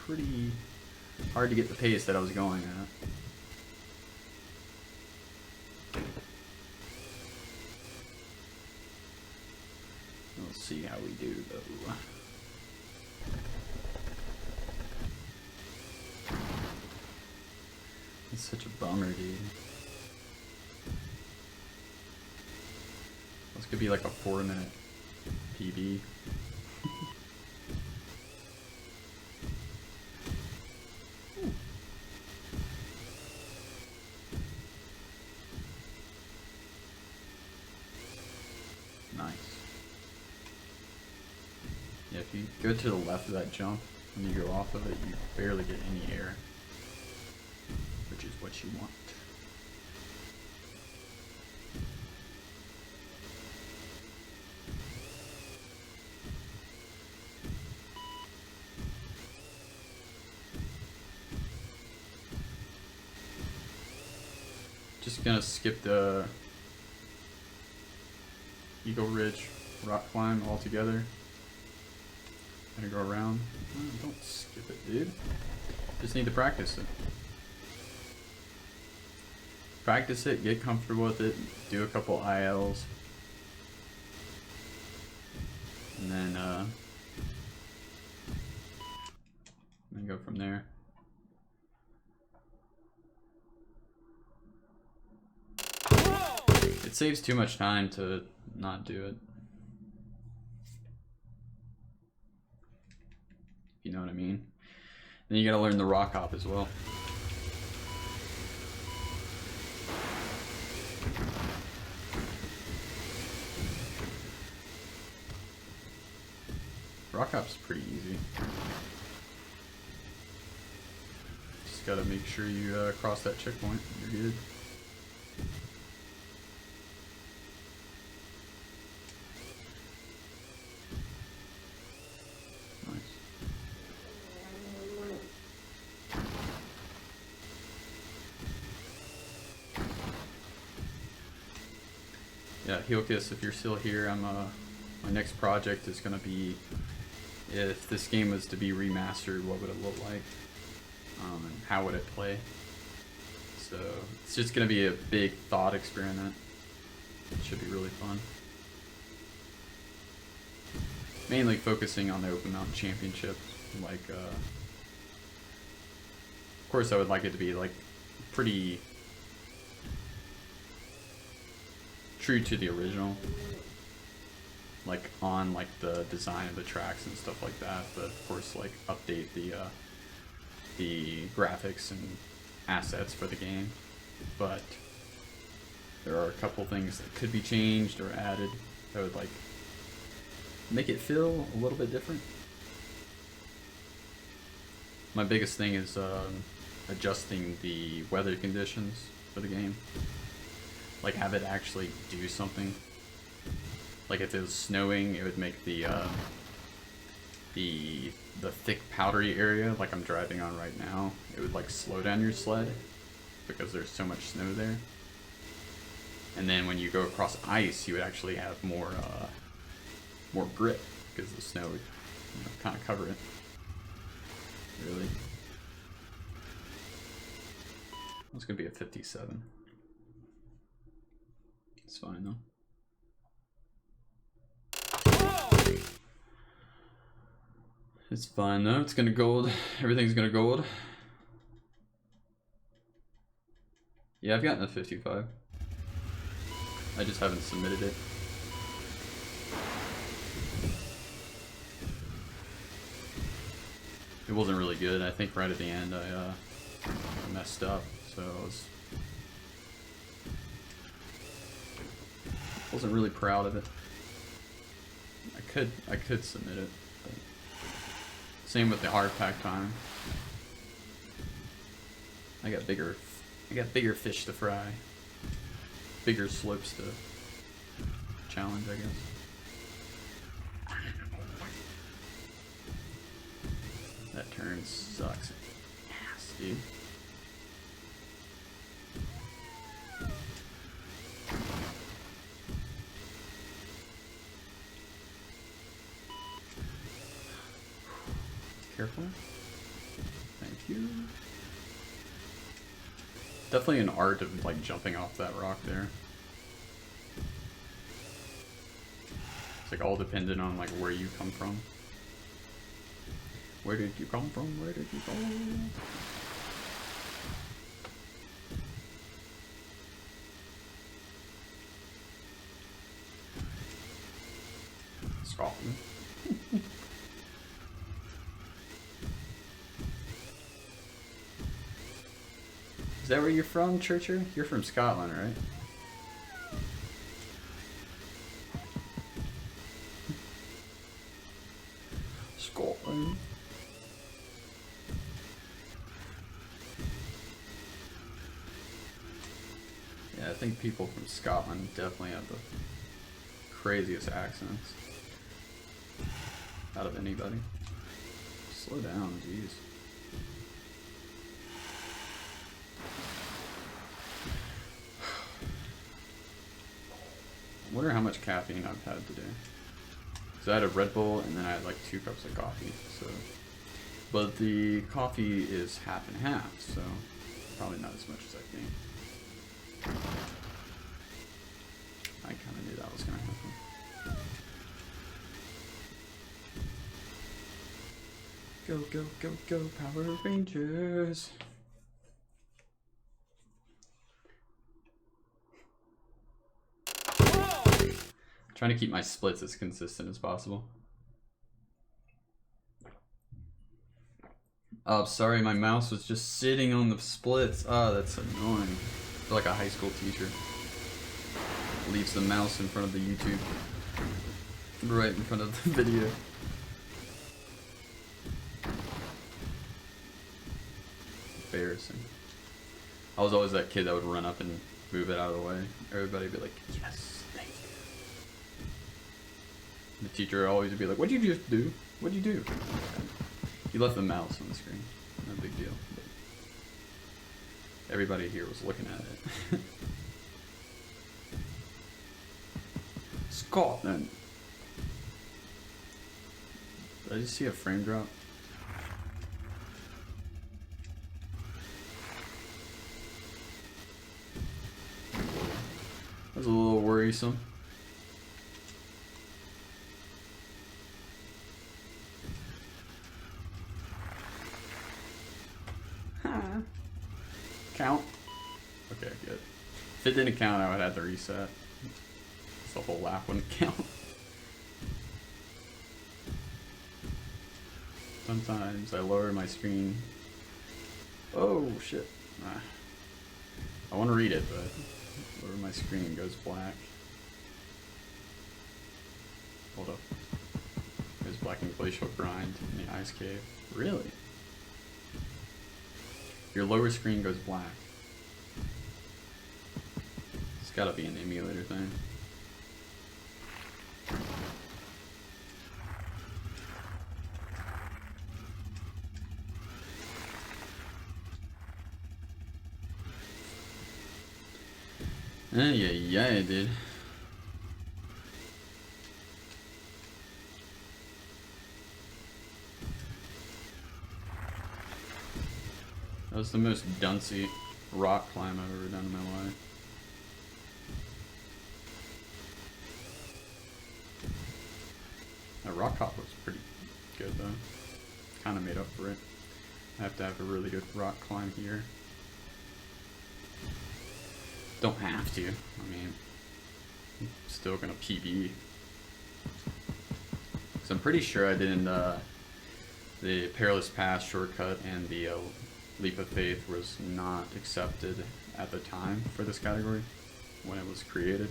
pretty hard to get the pace that I was going at. We'll see how we do though. It's such a bummer, dude. This could be like a 4-minute PB. Nice. Yeah, if you go to the left of that jump, when you go off of it, you barely get any air, which is what you want. Just gonna skip the Eagle Ridge rock climb altogether. Gonna go around. Oh, don't skip it, dude. Just need to practice it. Practice it, get comfortable with it, do a couple ILs. And then go from there. It saves too much time to not do it. If you know what I mean. Then you gotta learn the rock hop as well. Rock hop's pretty easy. Just gotta make sure you cross that checkpoint. You're good. Yeah, Heelkiss, if you're still here, my next project is going to be, if this game was to be remastered, what would it look like? And how would it play? So it's just going to be a big thought experiment. It should be really fun. Mainly focusing on the Open Mountain Championship. Like, of course I would like it to be like pretty true to the original, like on like the design of the tracks and stuff like that, but of course like update the graphics and assets for the game. But there are a couple things that could be changed or added that would like make it feel a little bit different. My biggest thing is adjusting the weather conditions for the game. Like have it actually do something. Like if it was snowing, it would make the thick powdery area, like I'm driving on right now, it would like slow down your sled because there's so much snow there. And then when you go across ice, you would actually have more grip because the snow would, you know, kind of cover it. Really. It's gonna be a 57. It's fine though. It's fine though, it's gonna gold. Everything's gonna gold. Yeah, I've gotten a 55. I just haven't submitted it. It wasn't really good. I think right at the end I messed up, so I wasn't really proud of it. I could submit it. But same with the hard pack time. I got bigger fish to fry. Bigger slopes to challenge, I guess. That turn sucks ass, dude. Careful. pew. Definitely an art of like jumping off that rock there. It's like all dependent on like where you come from. Where did you come from? Where did you go? Scotland. Is that where you're from, Churcher? You're from Scotland, right? Scotland. Yeah, I think people from Scotland definitely have the craziest accents out of anybody. Slow down, jeez. I wonder how much caffeine I've had today. So I had a Red Bull and then I had like 2 cups of coffee. So, but the coffee is half and half, so probably not as much as I think. I kind of knew that was gonna happen. Go, go, go, go, Power Rangers! Trying to keep my splits as consistent as possible. Oh, sorry, my mouse was just sitting on the splits. Oh, that's annoying. I feel like a high school teacher. Leaves the mouse in front of the YouTube. Right in front of the video. Embarrassing. I was always that kid that would run up and move it out of the way. Everybody would be like, yes, thank you. The teacher always would be like, what'd you just do? What'd you do? You left the mouse on the screen. No big deal. But everybody here was looking at it. Scotland. Did I just see a frame drop? That was a little worrisome. Count? Okay, good. If it didn't count, I would have to reset. So the whole lap wouldn't count. Sometimes I lower my screen. Oh shit. I want to read it, but lower my screen goes black. Hold up. There's black and glacial grind in the ice cave. Really? Your lower screen goes black. It's gotta be an emulator thing. Yeah, dude. That was the most duncy rock climb I've ever done in my life. That rock hop was pretty good though. Kind of made up for it. I have to have a really good rock climb here. Don't have to. I mean, I'm still gonna PB. So I'm pretty sure I didn't. The Perilous Pass shortcut and the Leap of Faith was not accepted at the time for this category when it was created.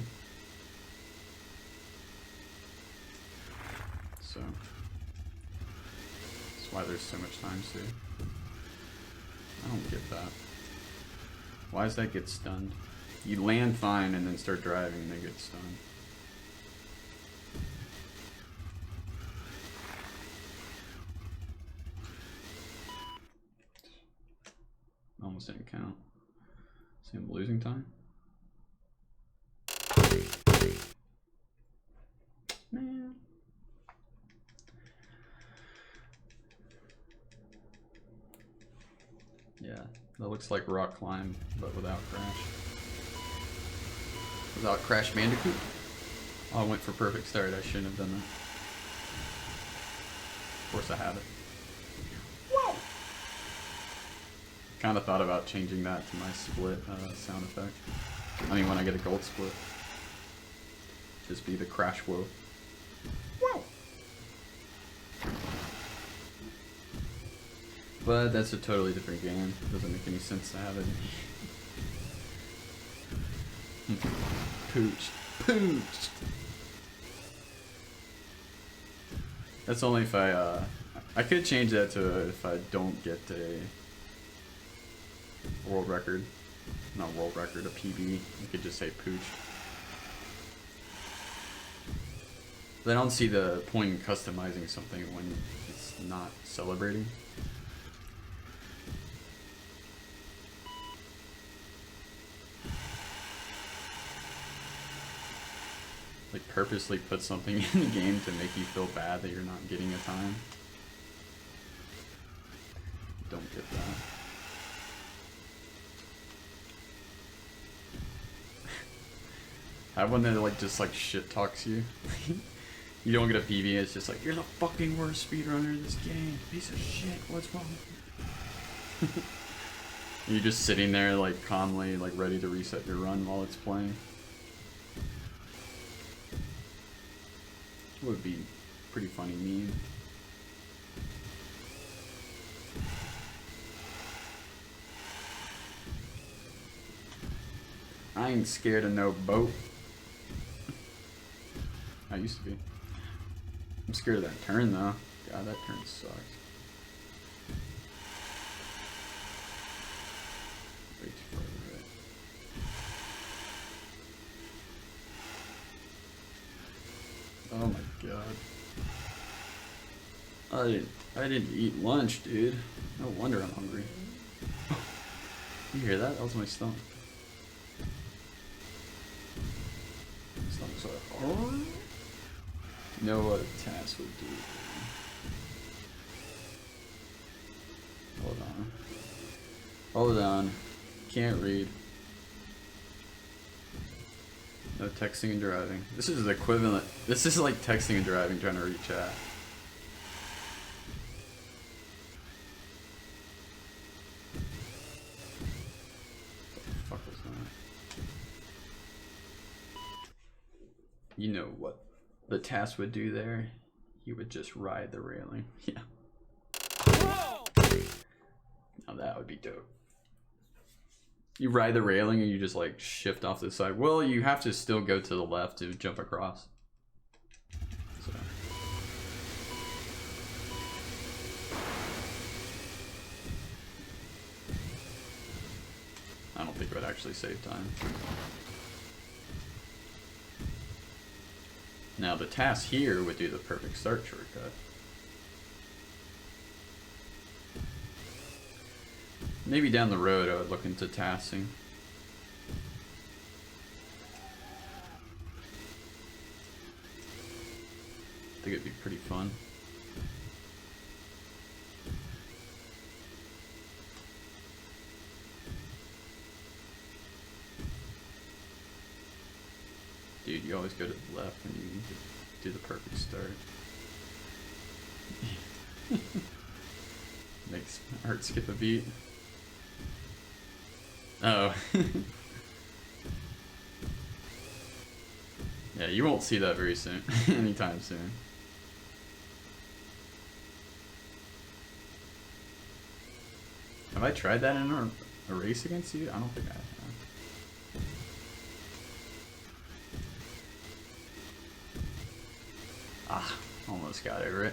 So that's why there's so much time saved. I don't get that. Why does that get stunned? You land fine and then start driving and then get stunned. Almost didn't count. See, I'm losing time. Man. That looks like Rock Climb, but without Crash. Without Crash Bandicoot. Oh, I went for Perfect Start. I shouldn't have done that. Of course I have it. Whoa! Kind of thought about changing that to my split sound effect. I mean, when I get a gold split. Just be the Crash Whoa. Whoa! But that's a totally different game. It doesn't make any sense to have it. Pooched. Pooched! That's only if I could change that to if I don't get a world record. Not world record, a PB. You could just say pooched. But I don't see the point in customizing something when it's not celebrating. Like purposely put something in the game to make you feel bad that you're not getting a time. Don't get that. Have one that like just like shit talks you. You don't get a PB, it's just like, you're the fucking worst speedrunner in this game. Piece of shit, what's wrong with you? You're just sitting there like calmly, like ready to reset your run while it's playing. It would be pretty funny meme. I ain't scared of no boat. I used to be. I'm scared of that turn though. God, that turn sucks. Way too far to the right. Oh my god. I didn't eat lunch, dude. No wonder I'm hungry. You hear that? That was my stomach. My stomach's like, oh. You know what a task would do. Hold on. Hold on. Can't read. No texting and driving. This is the equivalent. This is like texting and driving trying to read chat. What the fuck was that? You know what the task would do there? He would just ride the railing. Yeah. Now that would be dope. You ride the railing and you just like shift off to the side. Well, you have to still go to the left to jump across. So. I don't think it would actually save time. Now the task here would do the perfect start shortcut. Maybe down the road I would look into tasking. I think it'd be pretty fun. Dude, you always go to the left when you do the perfect start. Makes my heart skip a beat. Oh. Yeah, you won't see that very soon. Anytime soon. Have I tried that in a race against you? I don't think I have. Ah, almost got over it.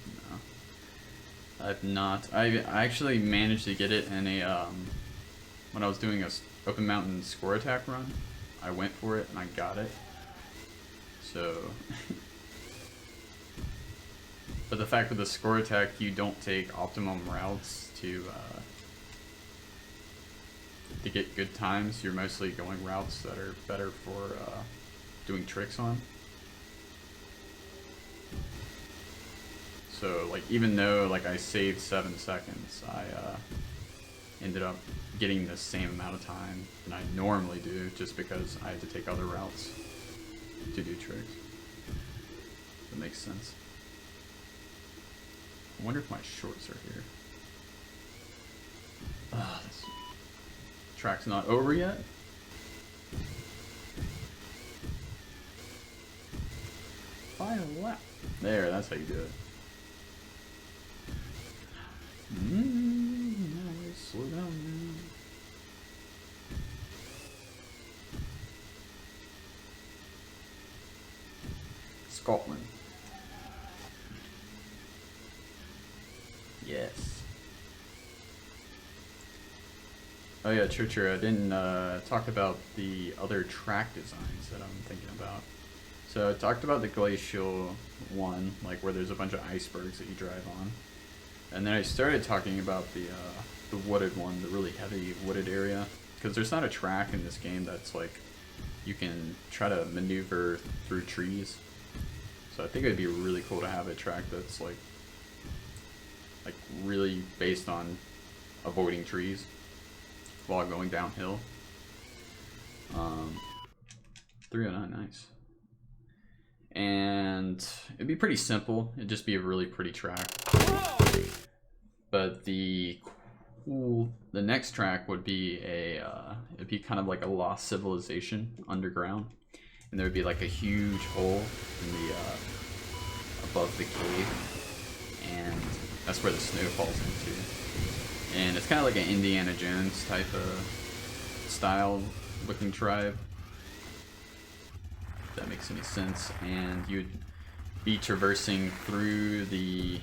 No. I've not. I actually managed to get it in a, when I was doing a open mountain score attack run. I went for it and I got it. So. But the fact with the score attack, you don't take optimum routes to get good times. You're mostly going routes that are better for doing tricks on. So like even though like I saved 7 seconds, I ended up getting the same amount of time than I normally do, just because I had to take other routes to do tricks. That makes sense. I wonder if my shorts are here. This track's not over yet. Final lap. There, that's how you do it. Now slow down now. Scotland. Yes. Oh yeah, true. I didn't talk about the other track designs that I'm thinking about. So I talked about the glacial one, like where there's a bunch of icebergs that you drive on. And then I started talking about the wooded one, the really heavy wooded area. Because there's not a track in this game that's like, you can try to maneuver through trees. So I think it'd be really cool to have a track that's like really based on avoiding trees while going downhill. 309, nice. And it'd be pretty simple. It'd just be a really pretty track. But the next track would be it'd be kind of like a lost civilization underground, and there would be like a huge hole in the above the cave, and that's where the snow falls into. And it's kind of like an Indiana Jones type of style looking tribe, if that makes any sense. And you'd be traversing through the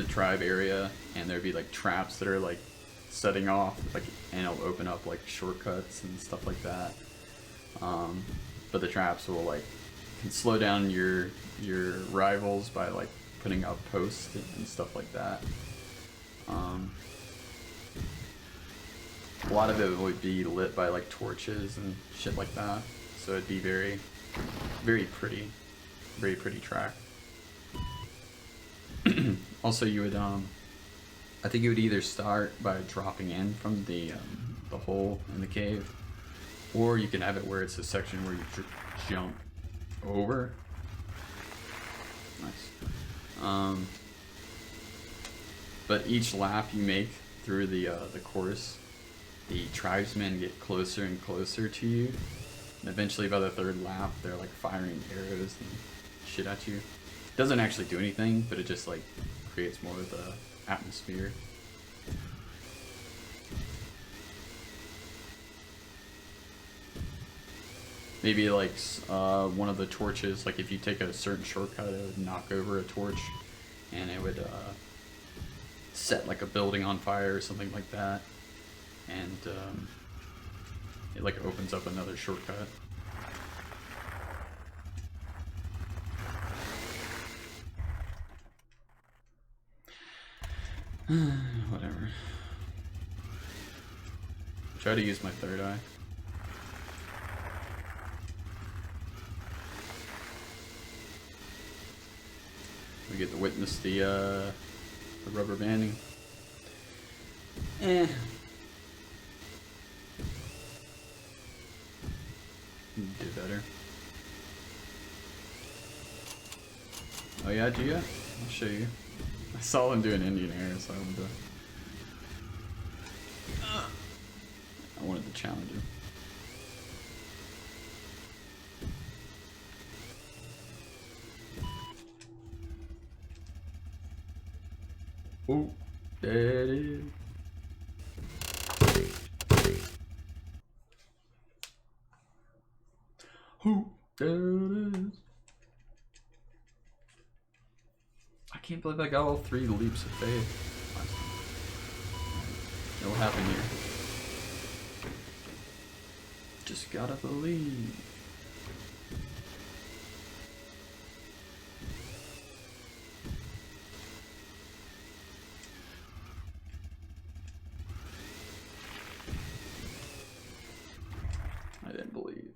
tribe area, and there'd be like traps that are like setting off, like, and it'll open up like shortcuts and stuff like that. But the traps will like can slow down your rivals by like putting up posts and stuff like that. A lot of it would be lit by like torches and shit like that, so it'd be very, very pretty track. Also, you would I think you would either start by dropping in from the hole in the cave, or you can have it where it's a section where you jump over. Nice. But each lap you make through the course, the tribesmen get closer and closer to you, and eventually by the third lap they're like firing arrows and shit at you. It doesn't actually do anything, but it just like creates more of the atmosphere. Maybe like one of the torches, like if you take a certain shortcut, it would knock over a torch, and it would set like a building on fire or something like that, and it like opens up another shortcut. Whatever. Try to use my third eye. We get to witness the rubber banding. Do better. Oh yeah, Gia? I'll show you. I saw him doing Indian air, so I wanted to challenge him. Oh, there it is. Oh, there it is. I can't believe I got all 3 leaps of faith. What happened here? Just gotta believe. I didn't believe.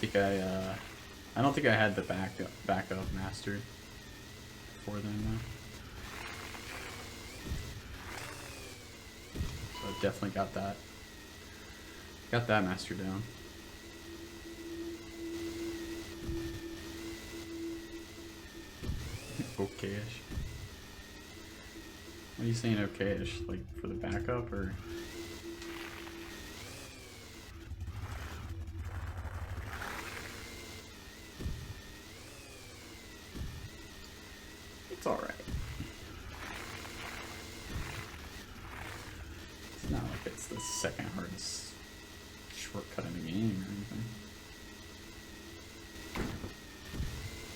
I don't think I had the backup mastered before then though. So I've definitely got that mastered down. Okay-ish. What are you saying okay-ish? Like for the backup or? It's alright. It's not like it's the second hardest shortcut in the game or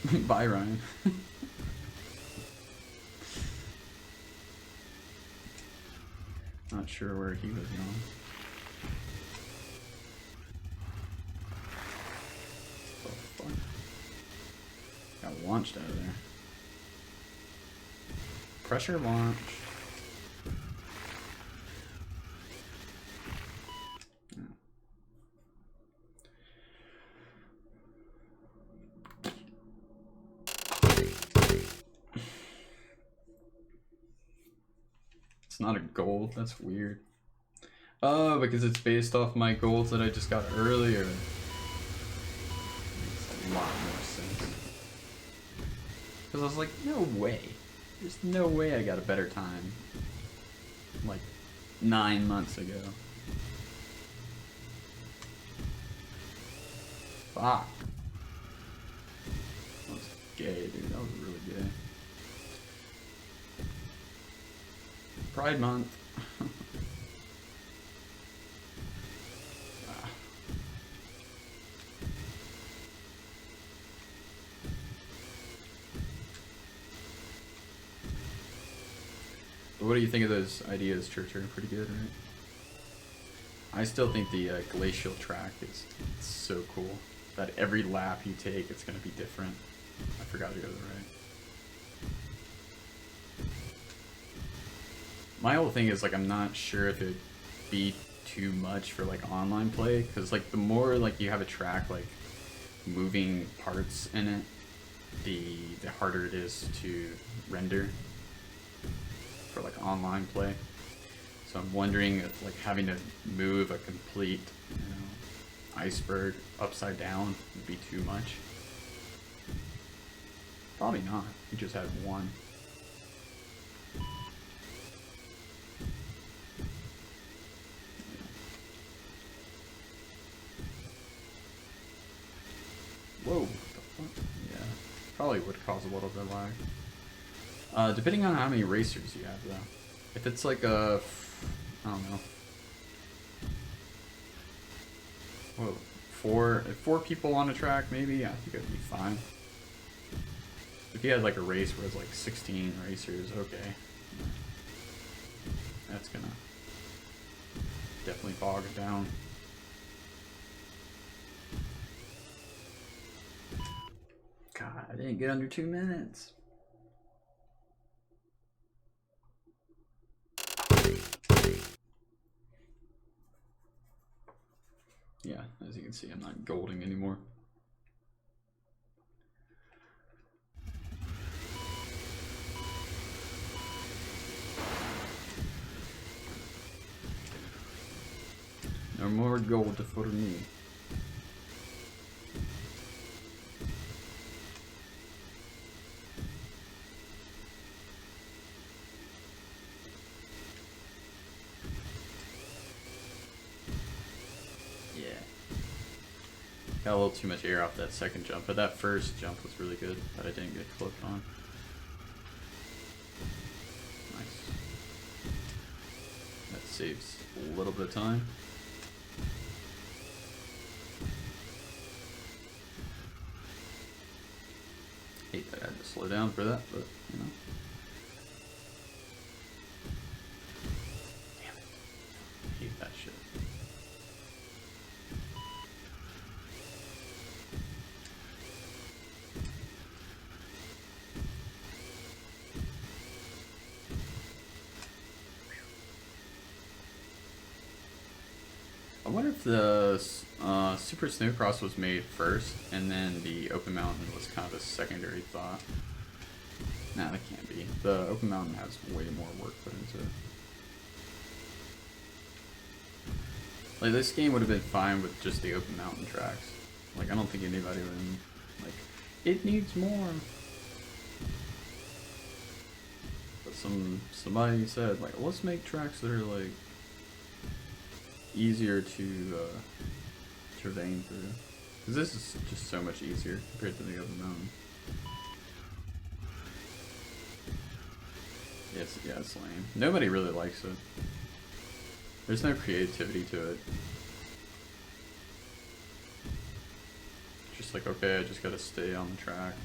anything. Bye, Ryan. Not sure where he was going. Oh, fuck. Got launched out of there. Pressure launch. It's not a gold, that's weird. Oh, because it's based off my golds that I just got earlier. Makes a lot more sense. Because I was like, no way. There's no way I got a better time. Like 9 months ago. Fuck. That was gay, dude. That was really gay. Pride Month. What do you think of those ideas, Churcher? Pretty good, right? I still think the glacial track is so cool. That every lap you take, it's going to be different. I forgot to go to the right. My whole thing is like I'm not sure if it'd be too much for like online play, because like the more like you have a track like moving parts in it, the harder it is to render for like online play. So I'm wondering if like having to move a complete, you know, iceberg upside down would be too much. Probably not. You just had one. Whoa. What the fuck? Yeah. Probably would cause a little bit of lag. Depending on how many racers you have, though. If it's like a, I don't know. Whoa, four people on a track, maybe. I think it'd be fine. If you had like a race where it's like 16 racers, okay. That's gonna definitely bog it down. God, I didn't get under 2 minutes. Yeah, as you can see, I'm not golding anymore. No more gold for me. Got a little too much air off that second jump, but that first jump was really good that I didn't get clipped on. Nice. That saves a little bit of time. Hate that I had to slow down for that, but you know. Damn it. I hate that shit. A wonder if the Super Snowcross was made first, and then the Open Mountain was kind of a secondary thought. Nah, that can't be. The Open Mountain has way more work put into it. Like, this game would have been fine with just the Open Mountain tracks. Like, I don't think anybody would have, like, it needs more. But somebody said, like, let's make tracks that are, like, easier to terrain through. Because this is just so much easier compared to the Open Mountain. Yeah, it's lame. Nobody really likes it. There's no creativity to it. Just like, okay, I just gotta stay on the track.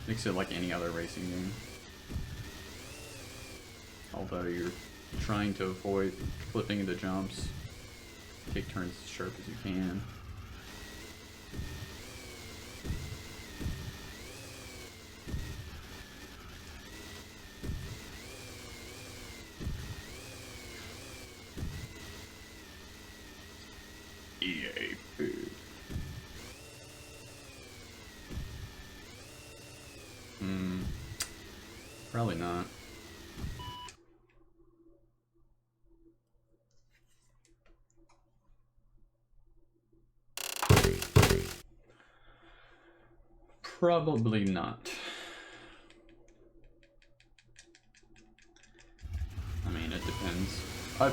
Makes it like any other racing game. Although you're trying to avoid flipping the jumps, take turns as sharp as you can. EA food. Probably not. Probably not. I mean, it depends. I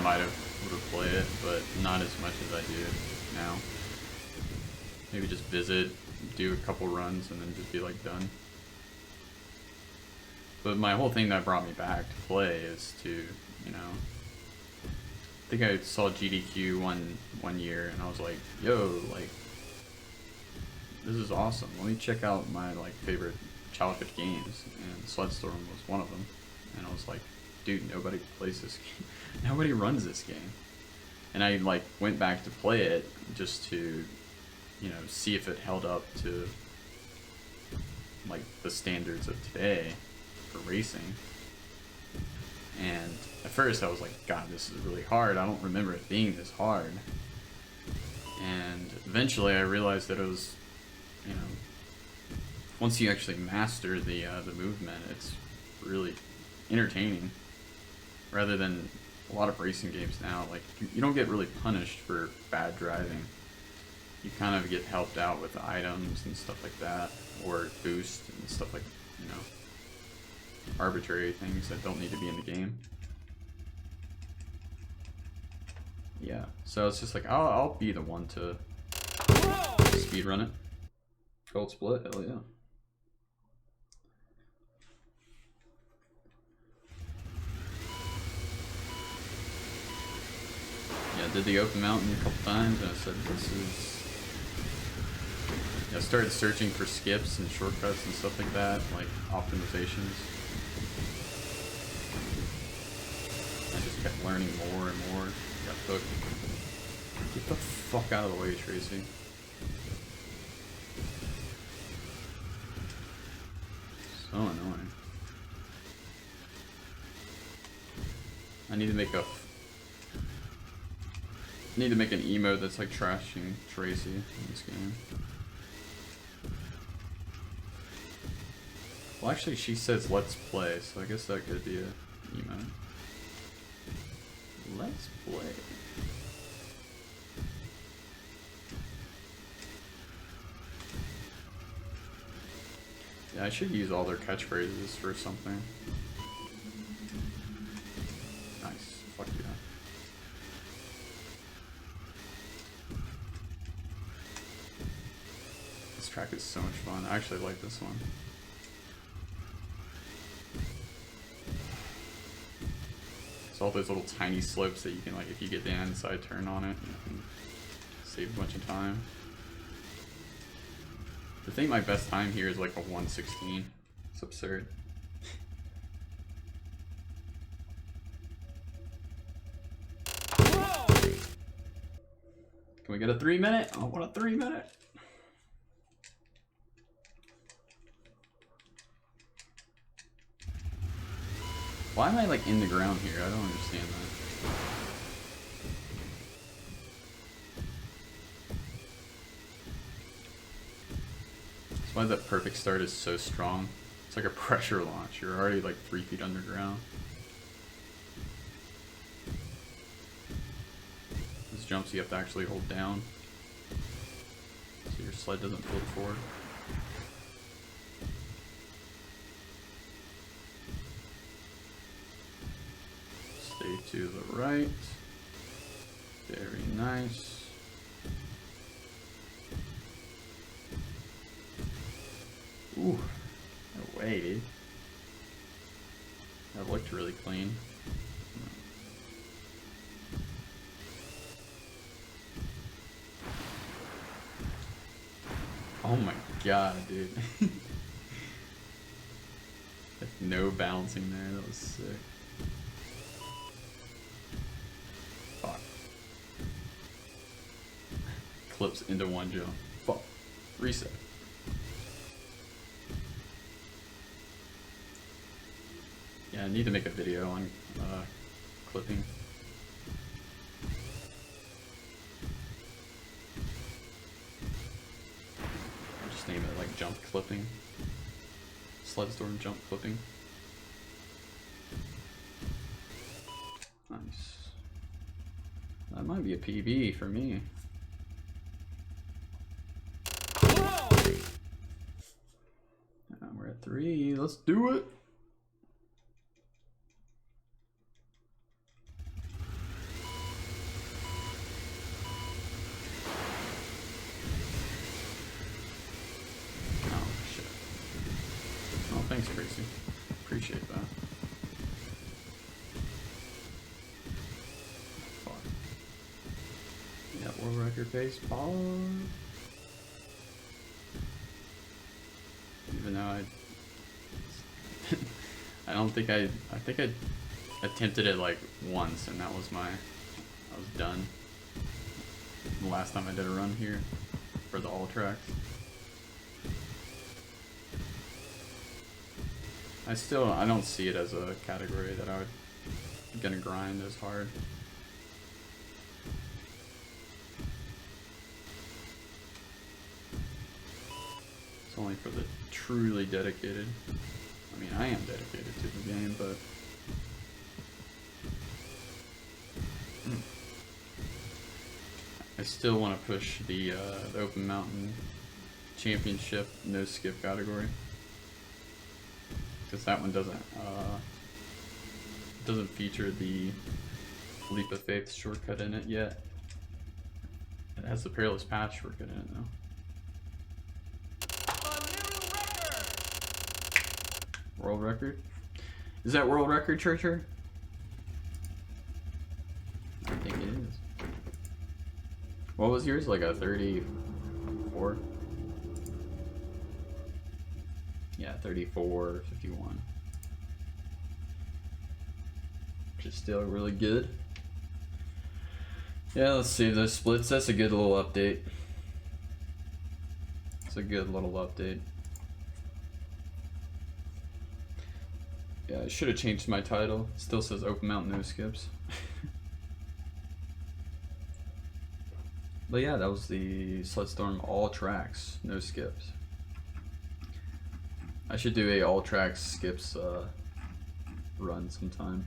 might have would have played it, but not as much as I do now. Maybe just visit, do a couple runs, and then just be like done. But my whole thing that brought me back to play is to, you know, I think I saw GDQ one year, and I was like, yo, like, this is awesome. Let me check out my like favorite childhood games, and Sled was one of them. And I was like, dude, nobody plays this game. Nobody runs this game. And I like went back to play it just to, you know, see if it held up to like the standards of today for racing. And at first I was like, God, this is really hard. I don't remember it being this hard. And eventually I realized that it was, you know, once you actually master the movement, it's really entertaining. Rather than a lot of racing games now, like you don't get really punished for bad driving. You kind of get helped out with items and stuff like that, or boost and stuff like, you know, arbitrary things that don't need to be in the game. Yeah, so it's just like I'll be the one to speedrun it. Gold split, hell yeah. Yeah, I did the Open Mountain a couple times, and I said, this is... Yeah, I started searching for skips and shortcuts and stuff like that, like optimizations. I just kept learning more and more. Got hooked. Get the fuck out of the way, Tracy. So annoying. I need to make an emote that's like trashing Tracy in this game. Well, actually, she says let's play, so I guess that could be a emote. Let's play. Yeah, I should use all their catchphrases for something. Nice. Fuck yeah. This track is so much fun. I actually like this one. It's all those little tiny slopes that you can, like, if you get the inside turn on it, you can save a bunch of time. I think my best time here is like a 1:16. It's absurd. Can we get a 3-minute? I want a 3-minute. Why am I like in the ground here? I don't understand that. That's why that perfect start is so strong. It's like a pressure launch. You're already like 3 feet underground. These jumps you have to actually hold down so your sled doesn't flip forward. Stay to the right. Very nice. Ooh, no way, dude. That looked really clean. Oh my god, dude. No bouncing there, that was sick. Fuck. Clips into one jump. Fuck. Reset. Yeah, I need to make a video on clipping. I'll just name it like jump clipping. Sled storm jump clipping. Nice. That might be a PB for me. We're at 3. Let's do it. Oh shit. Oh, thanks, Gracie. Appreciate that. Fuck. Yeah, world record pace. Ball. Even though I don't think I think I attempted it like once and that was I was done. The last time I did a run here for the all tracks. I don't see it as a category that I would gonna grind as hard. It's only for the truly dedicated. I mean, I am dedicated to the game, but I still want to push the Open Mountain Championship no skip category because that one doesn't feature the Leap of Faith shortcut in it yet. It has the Perilous Path shortcut in it though. World record? Is that world record, Churcher? I think it is. What was yours? Like a 34? Yeah, 34, 51. Which is still really good. Yeah, let's see those splits. That's a good little update. It's a good little update. Yeah, I should have changed my title. It still says Open Mountain No Skips. But yeah, that was the Sled Storm all tracks, no skips. I should do a all tracks skips run sometime.